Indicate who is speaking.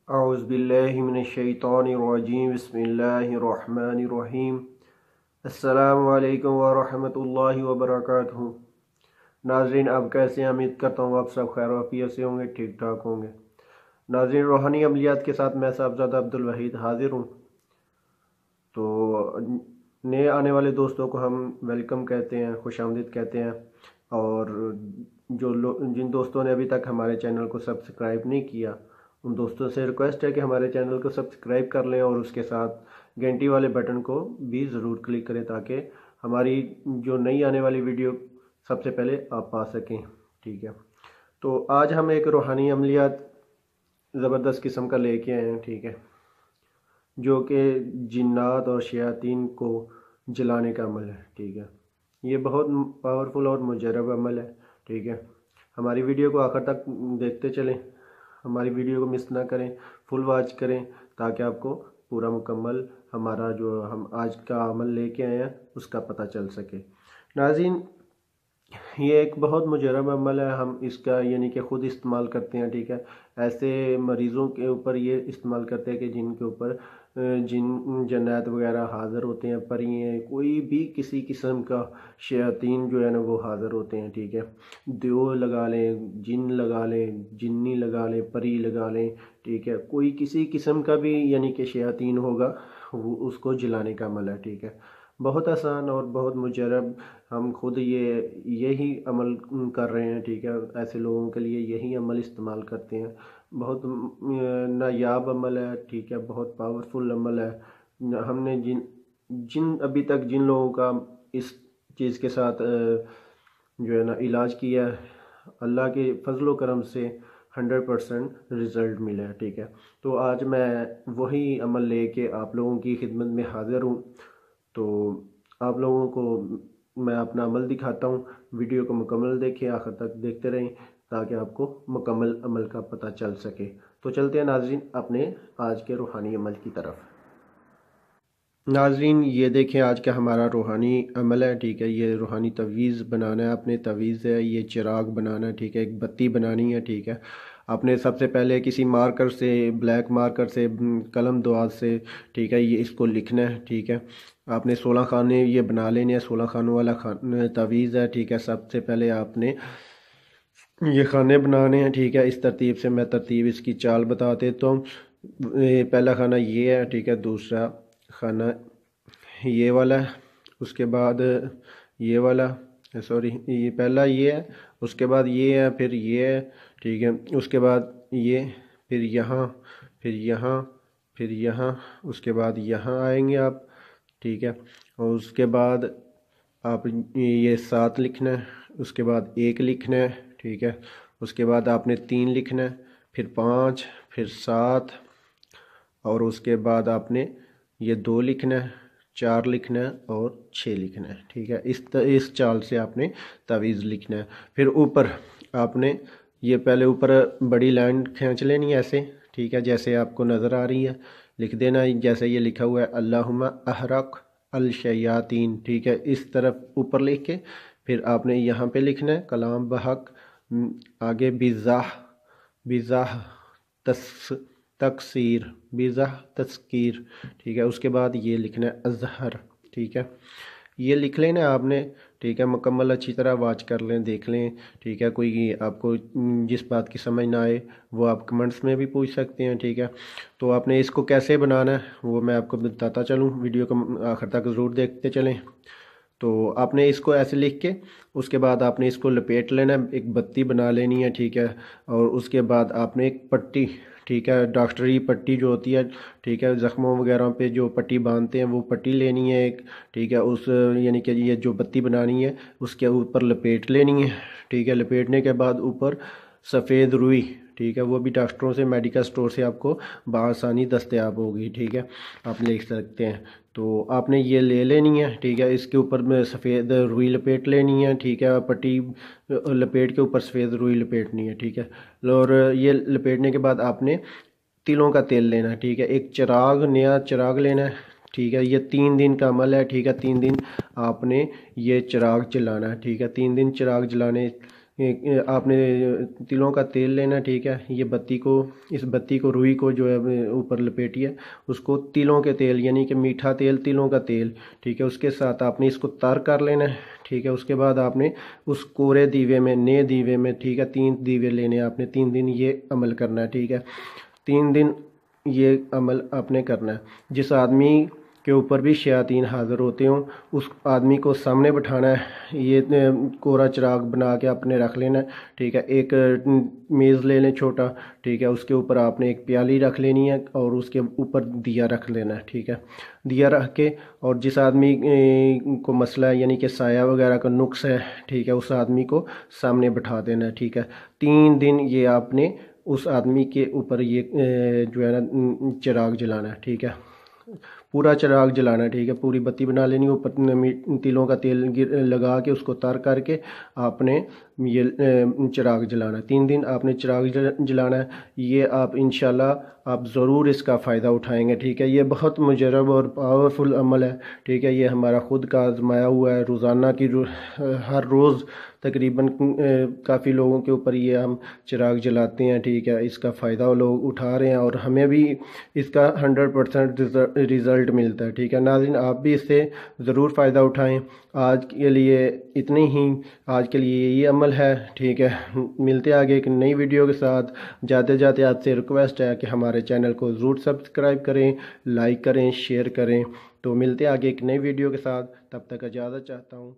Speaker 1: औज़ुबिल्लाहिमिनश्शैतानिर्रजीम बिस्मिल्लाहिर्रहमानिर्रहीम। अस्सलामु अलैकुम वरहमतुल्लाहि वबरकातुहू। नाज़रीन, आप कैसे हैं? उम्मीद करता हूँ आप सब खैर आफियत से होंगे, ठीक ठाक होंगे। नाज़रीन, रूहानी अमलियात के साथ मैं साहबजादा अब्दुल वहीद हाजिर हूँ। तो नए आने वाले दोस्तों को हम वेलकम कहते हैं, खुशामदीद कहते हैं। और जिन दोस्तों ने अभी तक हमारे चैनल को सब्सक्राइब नहीं किया, उन दोस्तों से रिक्वेस्ट है कि हमारे चैनल को सब्सक्राइब कर लें और उसके साथ घंटी वाले बटन को भी ज़रूर क्लिक करें ताकि हमारी जो नई आने वाली वीडियो सबसे पहले आप पा सकें। ठीक है, तो आज हम एक रूहानी अमलियात ज़बरदस्त किस्म का लेके आए हैं। ठीक है, जो कि जिन्नात और शयातीन को जलाने का अमल है। ठीक है, ये बहुत पावरफुल और मुजरब अमल है। ठीक है, हमारी वीडियो को आखिर तक देखते चलें, हमारी वीडियो को मिस ना करें, फुल वॉच करें ताकि आपको पूरा मुकम्मल हमारा जो हम आज का अमल लेके आए हैं उसका पता चल सके। नाज़रीन, ये एक बहुत मुजरब अमल है। हम इसका यानी कि ख़ुद इस्तेमाल करते हैं। ठीक है, ऐसे मरीज़ों के ऊपर ये इस्तेमाल करते हैं कि जिनके ऊपर जिन जन्नत वगैरह हाज़िर होते हैं, परी हैं, कोई भी किसी किस्म का शयातीन जो है ना वो हाज़िर होते हैं। ठीक है, देव लगा लें, जिन लगा लें, जिन्नी लगा लें, परी लगा लें। ठीक है, कोई किसी किस्म का भी यानी कि शयातीन होगा वो उसको जलाने का अमल है। ठीक है, बहुत आसान और बहुत मुजरब। हम खुद यही अमल कर रहे हैं। ठीक है, ऐसे लोगों के लिए यही अमल इस्तेमाल करते हैं। बहुत नायाब अमल है। ठीक है, बहुत पावरफुल अमल है। हमने जिन जिन अभी तक जिन लोगों का इस चीज़ के साथ जो है ना इलाज किया है, अल्लाह के फजल व करम से 100% रिज़ल्ट मिला है। ठीक है, तो आज मैं वही अमल लेके आप लोगों की खिदमत में हाज़िर हूँ। तो आप लोगों को मैं अपना अमल दिखाता हूँ। वीडियो को मुकम्मल देखें, आखिर तक देखते रहें ताकि आपको मुकम्मल अमल का पता चल सके। तो चलते हैं नाज़रीन अपने आज के रूहानी अमल की तरफ। नाज़रीन, ये देखें आज का हमारा रूहानी अमल है। ठीक है, ये रूहानी तवीज़ बनाना है। अपने तवीज़ है, ये चिराग बनाना है। ठीक है, एक बत्ती बनानी है। ठीक है, आपने सबसे पहले किसी मार्कर से, ब्लैक मार्कर से, कलम दुआत से, ठीक है, ये इसको लिखना है। ठीक है, आपने 16 खाने ये बना लेने हैं। 16 खानों वाला तवीज़ है। ठीक है, सबसे पहले आपने ये खाने बनाने हैं। ठीक है, इस तरतीब से मैं तरतीब इसकी चाल बता देता हूँ। पहला खाना ये है। ठीक है, दूसरा खाना ये वाला है, उसके बाद ये वाला, सॉरी ये पहला ये है, उसके बाद ये है, फिर ये है। ठीक है, उसके बाद ये, फिर यहाँ, फिर यहाँ, फिर यहाँ, उसके बाद यहाँ आएंगे आप। ठीक है, और उसके बाद आप ये 7 लिखना है, उसके बाद 1 लिखना है। ठीक है, उसके बाद आपने 3 लिखना है, फिर 5, फिर 7, और उसके बाद आपने ये 2 लिखना है, 4 लिखना है और 6 लिखना है। ठीक है, इस चाल से आपने तावीज़ लिखना है। फिर ऊपर आपने ये पहले ऊपर बड़ी लाइन खींच लेनी है ऐसे। ठीक है, जैसे आपको नज़र आ रही है लिख देना है, जैसे ये लिखा हुआ है अल्लाहुम्मा अहरक अल शयातीन। ठीक है, इस तरफ ऊपर लिख के फिर आपने यहाँ पे लिखना है कलाम बहक, आगे बिज़ाह, बिज़ाह तकसीर, बिज़ाह तस्कीर। ठीक है, उसके बाद ये लिखना है अज़हर। ठीक है, ये लिख लेना आपने। ठीक है, मुकम्मल अच्छी तरह वाच कर लें, देख लें। ठीक है, कोई आपको जिस बात की समझ ना आए वो आप कमेंट्स में भी पूछ सकते हैं। ठीक है, तो आपने इसको कैसे बनाना है वो मैं आपको बताता चलूँ, वीडियो को आखिर तक ज़रूर देखते चलें। तो आपने इसको ऐसे लिख के उसके बाद आपने इसको लपेट लेना है, एक बत्ती बना लेनी है। ठीक है, और उसके बाद आपने एक पट्टी, ठीक है, डॉक्टरी पट्टी जो होती है, ठीक है, ज़ख्मों वगैरह पे जो पट्टी बांधते हैं वो पट्टी लेनी है एक। ठीक है, उस यानी कि ये जो बत्ती बनानी है उसके ऊपर लपेट लेनी है। ठीक है, लपेटने के बाद ऊपर सफ़ेद रुई, ठीक है, वो भी डॉक्टरों से, मेडिकल स्टोर से आपको बआसानी दस्तयाब होगी। ठीक है, आप ले सकते हैं। तो आपने ये ले लेनी है। ठीक है, इसके ऊपर में सफ़ेद रुई लपेट लेनी है। ठीक है, पट्टी लपेट के ऊपर सफ़ेद रुई लपेटनी है। ठीक है, और ये लपेटने के बाद आपने तिलों का तेल लेना है। ठीक है, एक चिराग, नया चिराग लेना है। ठीक है, ये 3 दिन का अमल है। ठीक है, 3 दिन आपने ये चिराग जलाना है। ठीक है, 3 दिन चिराग जलाने आपने तिलों का तेल लेना, ठीक है। ये बत्ती को, इस बत्ती को, रुई को जो है ऊपर लपेटिए, उसको तिलों के तेल यानी कि मीठा तेल, तिलों का तेल, ठीक है, उसके साथ आपने इसको तर कर लेना है, ठीक है। उसके बाद आपने उस कोरे दीवे में, नए दीवे में, ठीक है, 3 दीवे लेने हैं आपने। 3 दिन ये अमल करना है, ठीक है। 3 दिन ये अमल आपने करना है। जिस आदमी के ऊपर भी शयातीन हाज़िर होते हों, उस आदमी को सामने बिठाना है। ये कोरा चिराग बना के आपने रख लेना है, ठीक है। एक मेज़ ले लें छोटा, ठीक है। उसके ऊपर आपने एक प्याली रख लेनी है और उसके ऊपर दिया रख लेना है, ठीक है। दिया रख के, और जिस आदमी को मसला है यानी कि साया वगैरह का नुक्स है, ठीक है, उस आदमी को सामने बिठा देना है, ठीक है। 3 दिन ये आपने उस आदमी के ऊपर ये जो है ना चिराग जलाना है, ठीक है। पूरा चिराग जलाना है, ठीक है। पूरी बत्ती बना लेनी, ऊपर तिलों का तेल लगा के उसको तर करके आपने ये चिराग जलाना है। 3 दिन आपने चिराग जलाना है। ये आप इंशाल्लाह आप ज़रूर इसका फ़ायदा उठाएंगे, ठीक है। ये बहुत मुजरब और पावरफुल अमल है, ठीक है। ये हमारा ख़ुद का आजमाया हुआ है। रोज़ाना की हर रोज़ तकरीबन काफ़ी लोगों के ऊपर ये हम चिराग जलाते हैं, ठीक है। इसका फ़ायदा लोग उठा रहे हैं और हमें भी इसका 100% रिज़ल्ट मिलता है, ठीक है। नाज़रीन, आप भी इससे ज़रूर फ़ायदा उठाएं। आज के लिए इतनी ही, आज के लिए ये अमल है, ठीक है। मिलते आगे एक नई वीडियो के साथ। जाते जाते आपसे रिक्वेस्ट है कि हमारे चैनल को ज़रूर सब्सक्राइब करें, लाइक करें, शेयर करें। तो मिलते आगे एक नई वीडियो के साथ, तब तक इजाज़त चाहता हूँ।